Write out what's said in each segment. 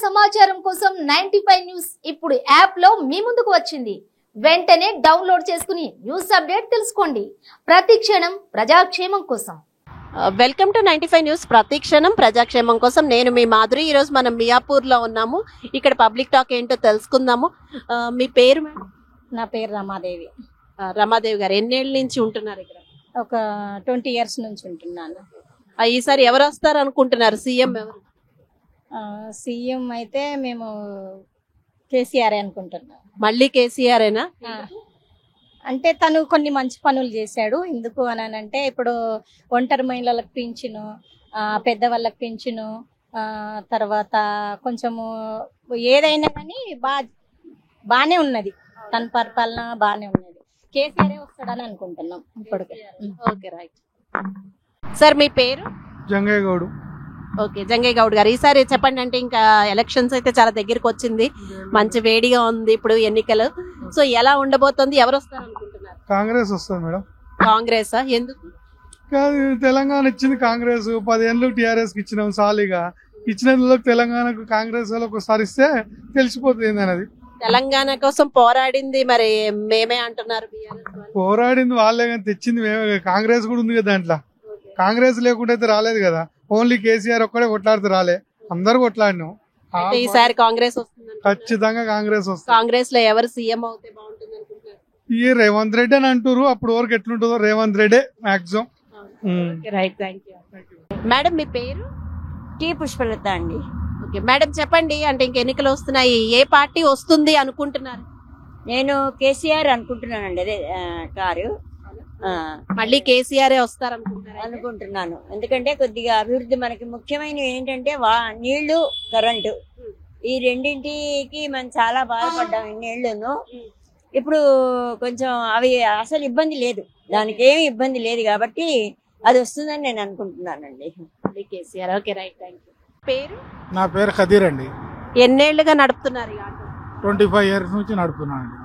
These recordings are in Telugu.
సమాచారం కోసం 95 న్యూస్ ఇప్పుడు యాప్ లో మీ ముందుకు వచ్చింది. వెంటనే డౌన్లోడ్ చేసుకుని న్యూస్ అప్డేట్ తెలుసుకోండి. ప్రతి క్షణం ప్రజాక్షేమం కోసం. Welcome to 95 news. ప్రతిక్షణం ప్రజాక్షేమం కోసం. నేను మీ మాధురి. ఈ రోజు మనం మియాపూర్ లో ఉన్నాము. ఇక్కడ పబ్లిక్ టాక్ ఏంటో తెలుసుకుందాము. మీ పేరు మేడం? నా పేరు రమాదేవి. రమాదేవి గారు ఎన్నేళ్ళ నుంచి ఉంటున్నారు ఇక్కడ? ఒక 20 years నుంచి ఉంటున్నాను. ఈసారి ఎవరు వస్తారు అనుకుంటున్నారు? సీఎం ఎవరు? సీఎం అయితే మేము కేసీఆర్ అనుకుంటున్నాం. మళ్ళీ కేసీఆర్ఏనా? అంటే తను కొన్ని మంచి పనులు చేశాడు. ఎందుకు అని అంటే ఇప్పుడు ఒంటరి మహిళలకు పింఛను, పెద్దవాళ్ళకి పింఛను, తర్వాత కొంచెము ఏదైనా కానీ బాగానే ఉన్నది. తన పరిపాలన బాగానే ఉన్నది. కేసీఆర్ వస్తాడని అనుకుంటున్నాం ఇప్పటికే. Okay, right. సార్ మీ పేరు? జంగయ్య గౌడ్. ఓకే, జంగయ్య గౌడ్ గారు, ఈసారి చెప్పండి. అంటే ఇంకా ఎలక్షన్స్ అయితే చాలా దగ్గరికి వచ్చింది, మంచి వేడిగా ఉంది ఇప్పుడు ఎన్నికలు. సో ఎలా ఉండబోతుంది? ఎవరు వస్తారు అనుకుంటున్నారు? కాంగ్రెస్ వస్తుంది మేడం. కాంగ్రెస్? ఎందుకు? తెలంగాణ ఇచ్చింది కాంగ్రెస్, 10 ఏళ్ళు టీఆర్ఎస్ కి ఇచ్చినాం. సాలిగా ఇచ్చిన తెలంగాణకు కాంగ్రెస్ వాళ్ళకి ఒకసారి ఇస్తే తెలిసిపోతుంది ఏందనేది. తెలంగాణ కోసం పోరాడింది మరి మేమే అంటున్నారు. పోరాడింది వాళ్ళే కానీ తెచ్చింది మేమే. కాంగ్రెస్ కూడా ఉంది కదా దాంట్లో. కాంగ్రెస్ లేకుండా అయితే రాలేదు కదా. ఓన్లీ కేసీఆర్ ఒక్కడే కొట్లాడితే రాలే, అందరు కొట్లాడినాం. ఈసారి కాంగ్రెస్ వస్తుంది. ఖచ్చితంగా కాంగ్రెస్ వస్తుంది. కాంగ్రెస్ లో ఎవరు సీఎం అవుతే బాగుంటుంది అనుకుంటున్నారు? ఈ రేవంత్ రెడ్డి అని అంటారు. అప్పుడు వరకు ఎట్లుంటుందో Revanth Reddy maximum. Right, thank you. Madam మీ పేరు? టీ పుష్పలత అండి. ఓకే మేడం, చెప్పండి. అంటే ఇంక ఎన్నికలు వస్తున్నాయి, ఏ పార్టీ వస్తుంది అనుకుంటున్నారు? నేను కేసీఆర్ అనుకుంటున్నానండి. అదే కారు మళ్ళీ కేసీఆర్ వస్తారు అనుకుంటున్నాను. ఎందుకంటే కొద్దిగా అభివృద్ధి మనకి ముఖ్యమైనవి ఏంటంటే నీళ్లు, కరెంటు, ఈ రెండింటికి మనం చాలా బాధపడ్డాం ఇన్నేళ్లను. ఇప్పుడు కొంచెం అవి అసలు ఇబ్బంది లేదు, దానికి ఏమి ఇబ్బంది లేదు కాబట్టి అది వస్తుందని నేను అనుకుంటున్నానండి. KCR. Okay, right, thank you. పేరు? నా పేరు ఖదీర్ అండి. ఎన్నేళ్లుగా నడుపుతున్నారు? 25 years నుంచి నడుపుతున్నాను అండి.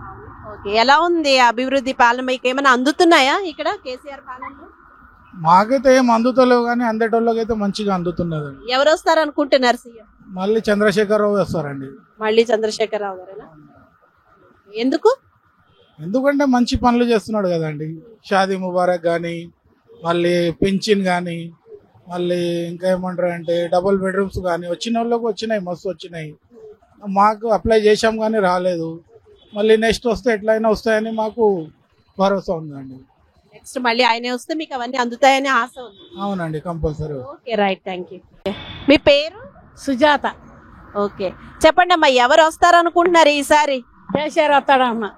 ఓకే, ఎలా ఉంది అభివృద్ధి పాలన? మీకు ఏమైనా అందుతున్నాయా ఇక్కడ కేసీఆర్ పాలనలో? మాకైతే ఏం అందుతలేవు కానీ అందటోళ్ళకి అయితే మంచిగా అందుతున్నది. ఎవరు వస్తారు అనుకుంటున్నారు సీఎం? మళ్ళీ చంద్రశేఖరరావు వస్తారండి. మళ్ళీ చంద్రశేఖరరావు గారేనా? ఎందుకు? ఎందుకంటే మంచి పనులు చేస్తున్నాడు కదండి. షాదీ ముబారక్ కానీ, మళ్ళీ పింఛన్ కానీ, మళ్ళీ ఇంకా ఏమంటారు అంటే డబుల్ బెడ్రూమ్స్ కానీ వచ్చిన వాళ్ళకి వచ్చినాయి, మస్తు వచ్చినాయి. మాకు అప్లై చేసాం కానీ రాలేదు. మళ్ళీ నెక్స్ట్ వస్తే ఎట్లయినా వస్తాయని మాకు భరోసా ఉందండి. నెక్స్ట్ మళ్ళీ ఆయనే వస్తే మీకు అవన్నీ అందుతాయని ఆశ ఉంది? అవునండి, compulsory. Okay, right, thank you. మీ పేరు? సుజాత. ఓకే, చెప్పండి అమ్మా, ఎవరు వస్తారు అనుకుంటున్నారు ఈసారి? కేసీఆర్ వస్తాడమ్మా.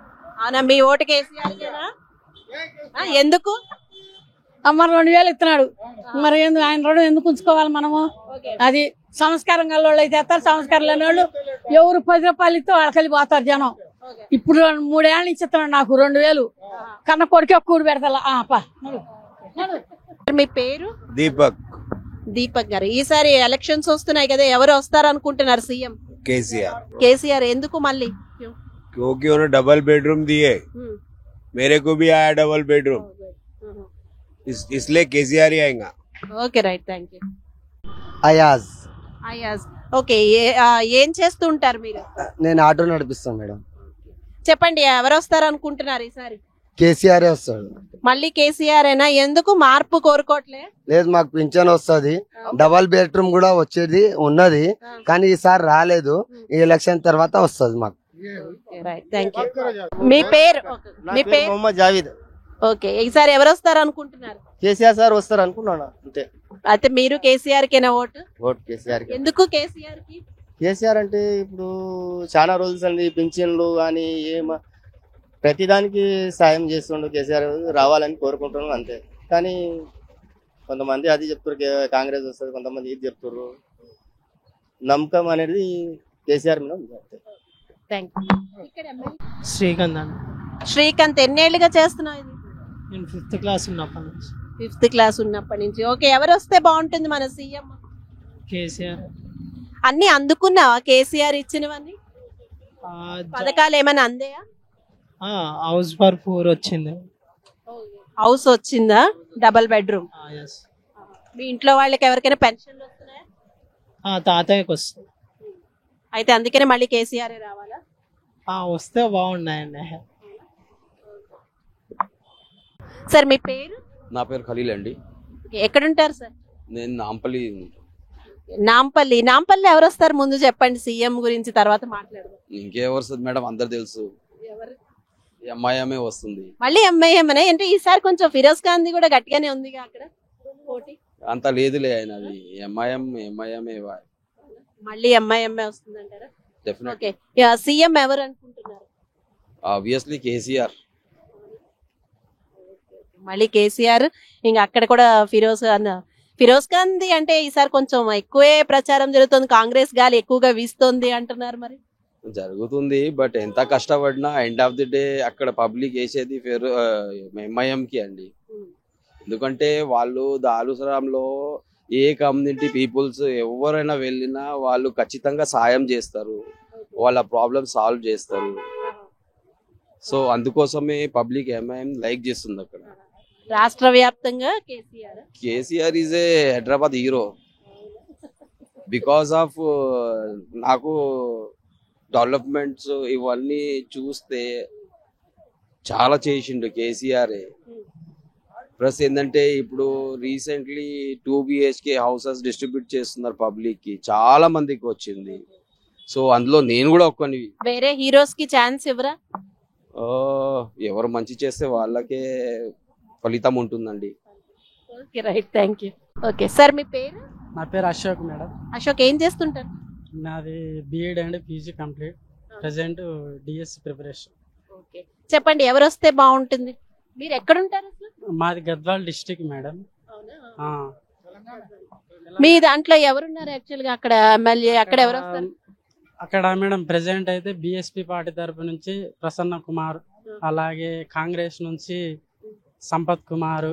అవునా, మీ ఓటు కేసీఆర్? ఎందుకు? అమ్మ 2000 ఇస్తున్నాడు, మరి ఆయన 2 ఎందుకు ఉంచుకోవాలి మనము? అది సంస్కారం గల వాళ్ళు అయితే వేస్తారు, సంస్కారం లేని వాళ్ళు ఎవరు 10 రూపాయలు ఇస్తే వాళ్ళకి పోతారు జనం. ఇప్పుడు 3 ఏళ్ళ నుంచి ఇస్తున్నాడు నాకు 2000. కన్న కొడుకే కూడి పెడతా. మీ పేరు? దీపక్. దీపక్ గారు, ఈసారి ఎలక్షన్స్ వస్తున్నాయి కదా, ఎవరు వస్తారు అనుకుంటున్నారు సీఎం? కేసీఆర్. కేసీఆర్ ఎందుకు మళ్ళీ? क्योंकि उन्होंने डबल बेडरूम दिए, मेरे को भी आया डबल बेडरूम, इसलिए केसीआर ही आएगा. Okay, right, thank you. Ayaz. Ayaz, okay. ఏం చేస్తూ ఉంటారు మీరు? నేను ఆటో నడిపిస్తాను మేడం. చెప్పండి, ఎవరు వస్తారు అనుకుంటున్నారు ఈసారి? కేసీఆర్ వస్తాడు. మళ్ళీ కేసీఆర్ అయినా? ఎందుకు మార్పు కోరుకోవట్లే? లేదు, మాకు పింఛన్ వస్తుంది, డబల్ బెడ్రూమ్ కూడా వచ్చేది ఉన్నది, కానీ ఈసారి రాలేదు. ఈ ఎలక్షన్ తర్వాత వస్తుంది మాకు. మీ పేరు? మీ పేరు? మొహమ్మద్ జావీద్. ఓకే, ఈసారి ఎవరు వస్తారు అనుకుంటున్నారు? కేసీఆర్ సార్ వస్తారు అనుకున్నాను అంతే. అయితే మీరు కేసీఆర్ కేనా ఓటు? ఓటు కేసీఆర్. ఎందుకు కేసీఆర్ కి? కేసీఆర్ అంటే ఇప్పుడు చాలా రోజులు అండి, పింఛన్లు కానీ ప్రతిదానికి సాయం చేస్తుండు. కేసీఆర్ రావాలని కోరుకుంటున్నాం అంతే. కానీ కొంతమంది అది చెప్తారు కాంగ్రెస్ వస్తుంది, కొంతమంది ఇది చెప్తారు. నమ్మకం అనేది కేసీఆర్ మీద అంతే. శ్రీకాంత్ అండి. శ్రీకాంత్, ఎన్నేళ్లుగా చేస్తున్నావు ఇది? నేను 5th class ఉన్నప్పటి నుంచి. 5th class ఉన్నప్పటి నుంచి. ఓకే, ఎవరు వస్తే బాగుంటుంది మన సీఎం? కేసీఆర్. అన్ని అందుకున్నావా కేసీఆర్ ఇచ్చినవన్నీ? పథకాలు ఏమైనా అందాయా? హౌస్ ఫర్ 4 వచ్చింది. హౌస్ వచ్చిందా? Double bedroom? మీ ఇంట్లో వాళ్ళకి ఎవరికైనా పెన్షన్లు వస్తున్నాయా? తాతయ్యకి వస్తుంది. అయితే అందుకనే మళ్ళీ కేసీఆర్ రావాలా? వస్తే బాగున్నాయండి. సార్ మీ పేరు? నా పేరు ఖలీల్ అండి. ఎక్కడుంటారు సార్? నేను నాంపల్లి. నాంపల్లి ఎవరు వస్తారు ముందు చెప్పండి, సీఎం గురించి తర్వాత మాట్లాడదాం. ఇంకెవరు వస్తుంది మేడం, అందరు తెలుసు. ఎంఐఎంఏ వస్తుంది. మళ్ళీ ఎంఐఎంఏ అంటే ఈసారి కొంచెం ఫిరోజ్ ఖాన్ కూడా గట్టిగానే ఉంది అక్కడ పోటీ. అంత లేదులే ఆయన, అది ఎంఐఎంఏ మళ్ళీ ఎంఐఎంఏ వస్తుంది అంటారా? డెఫినెట్. ఓకే, సీఎం ఎవరు అనుకుంటున్నారు? ఆబ్వియస్లీ కేసీఆర్. మళ్ళీ కేసీఆర్. ఇంకా అక్కడ కూడా ఫిరోజ్ ఖాన్ అంటే ఈసారి కొంచెం ఎక్కువే ప్రచారం జరుగుతుంది, కాంగ్రెస్ గాలి ఎక్కువగా వీస్తోంది అంటున్నారు. మరి జరుగుతుంది, బట్ ఎంత కష్టపడినా ఎండ్ ఆఫ్ ది డే అక్కడ పబ్లిక్ వేసేది ఎంఐఎం కి అండి. ఎందుకంటే వాళ్ళు దాలుసరంలో ఏ కమ్యూనిటీ పీపుల్స్ ఎవరైనా వెళ్ళినా వాళ్ళు ఖచ్చితంగా సాయం చేస్తారు, వాళ్ళ ప్రాబ్లమ్ సాల్వ్ చేస్తారు. సో అందుకోసమే పబ్లిక్ ఎంఐఎం లైక్ చేస్తుంది అక్కడ. రాష్ట్ర వ్యాప్తంగా KCR is a Hyderabad hero because of నాకు డెవలప్మెంట్స్ ఇవన్నీ చూస్తే చాలా చేసిండు కేసీఆర్. ప్లస్ ఏంటంటే ఇప్పుడు రీసెంట్లీ 2 BHK హౌసెస్ డిస్ట్రిబ్యూట్ చేస్తున్నారు పబ్లిక్ కి, చాలా మందికి వచ్చింది. సో అందులో నేను కూడా ఒక్కని. వేరే హీరోస్ కి ఛాన్స్ ఇవ్వరా? ఎవరు మంచి చేస్తే వాళ్ళకే ఫలితం ఉంటుందండి. Okay, right, thank you. Okay sir మీ పేరు? నా పేరు అశోక్ మేడం. అశోక్, ఏం చేస్తుంటారు? నాది BEd and PG complete, present DSC preparation. Okay, చెప్పండి ఎవరు వస్తే బాగుంటుంది? మీరు ఎక్కడ ఉంటారు అసలు? మాది గద్వాల్ డిస్ట్రిక్ట్ మేడం. మీ దాంట్లో ఎవరున్నారు యాక్చువల్ గా అక్కడ ఎమ్మెల్యే? అక్కడ ఎవరు వస్తారు? అక్కడ మేడం ప్రెసెంట్ అయితే బిఎస్పి పార్టీ తరపు నుంచి ప్రసన్న కుమార్, అలాగే కాంగ్రెస్ నుంచి సంపత్ కుమార్,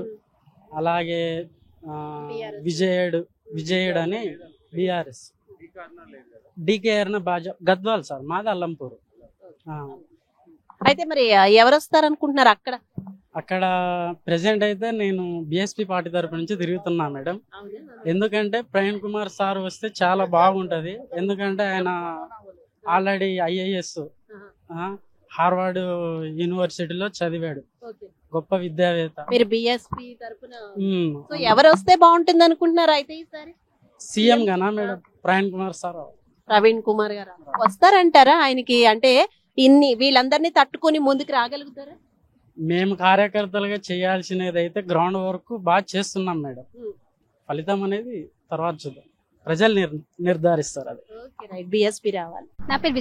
అలాగే విజయుడు అని బిఆర్ఎస్, డికేఆర్ గద్వాల్ సార్, మాది అల్లంపూర్. అయితే మరి ఎవరు వస్తారు అనుకుంటున్నారు అక్కడ? అక్కడ ప్రెసెంట్ అయితే నేను బిఎస్పి పార్టీ తరపు నుంచి తిరుగుతున్నా మేడం. ఎందుకంటే ప్రవీణ్ కుమార్ సార్ వస్తే చాలా బాగుంటది, ఎందుకంటే ఆయన ఆల్రెడీ ఐఏఎస్ హార్వర్డ్ యూనివర్సిటీలో చదివాడు, గొప్ప విద్యావేత్త. మీరు బిఎస్పి తరపున ఎవరు వస్తే బాగుంటుంది అనుకుంటున్నారు అయితే ఈసారి? సీఎం గానా మేడం? ప్రవీణ్ కుమార్ గారు వస్తారంటారా? ఆయనకి అంటే వీళ్ళందరినీ తట్టుకుని ముందుకు రాగలుగుతారా? మేము కార్యకర్తలుగా చేయాల్సినది అయితే గ్రౌండ్ వర్క్ బాగా చేస్తున్నాం మేడం. ఫలితం అనేది తర్వాత చూద్దాం, ప్రజలు నిర్ధారిస్తారు. అది బిఎస్పి రావాలి. నా పేరు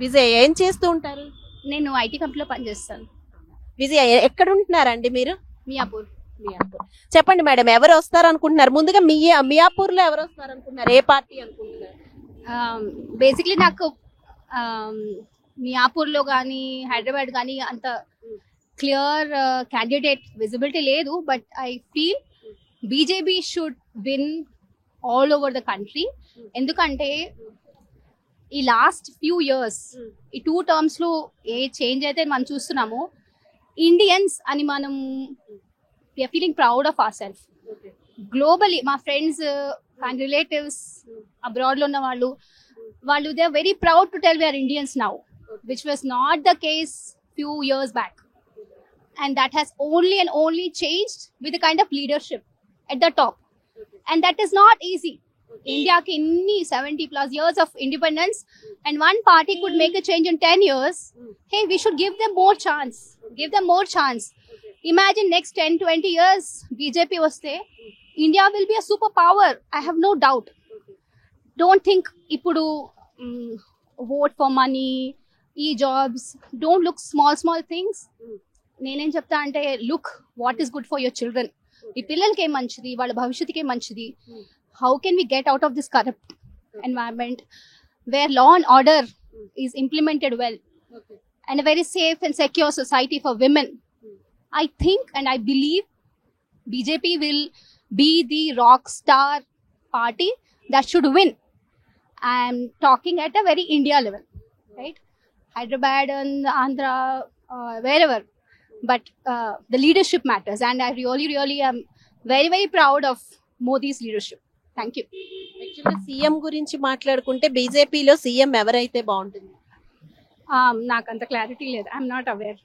విజయ్, ఏం చేస్తూ ఉంటారు? నేను ఐటీ కంపెనీలో పనిచేస్తాను. విజయ్, ఎక్కడ ఉంటున్నారండి మీరు? మియాపూర్. చెప్పండి మేడం, ఎవరు వస్తారు అనుకుంటున్నారు? ముందుగా మియాపూర్ లో ఎవరు వస్తారు అనుకుంటున్నారు? ఏ పార్టీ అనుకుంటున్నారు? బేసిక్లీ నాకు మియాపూర్లో కానీ హైదరాబాద్ కానీ అంత క్లియర్ క్యాండిడేట్ విజిబిలిటీ లేదు, but I feel BJP should win all over the country. ఎందుకంటే ఈ లాస్ట్ ఫ్యూ ఇయర్స్ ఈ 2 terms లో ఏ చేంజ్ అయితే మనం చూస్తున్నామో, ఇండియన్స్ అని మనం we are feeling proud of our self. Globally మా ఫ్రెండ్స్ అండ్ రిలేటివ్స్ అబ్రాడ్లో ఉన్న వాళ్ళు they are very proud to tell we are Indians now, which was not the case few years back, and that has only and only changed with the kind of leadership at the top, and that is not easy. India ki inni 70+ years of independence, and one party could make a change in 10 years. Hey, we should give them more chance. Imagine next 10-20 years BJP vaste, India will be a superpower, I have no doubt. Don't think ipudu vote for money, e-jobs, don't look small things. నేనేం చెప్తా అంటే, look what is good for your children. ఈ పిల్లలకి ఏం మంచిది, వాళ్ళ భవిష్యత్తుకి ఏం మంచిది. How can we get out of this corrupt environment where law and order is implemented well and a very safe and secure society for women. I think and I believe BJP will be the rock star party that should win. I am talking at a very India level, right? Hyderabad and Andhra, wherever. But the leadership matters, and I really am very proud of Modi's leadership. Thank you. యాక్చువల్గా సీఎం గురించి మాట్లాడుకుంటే బీజేపీలో సీఎం ఎవరైతే బాగుంటుంది? నాకు అంత క్లారిటీ లేదు, ఐఎమ్ నాట్ అవేర్.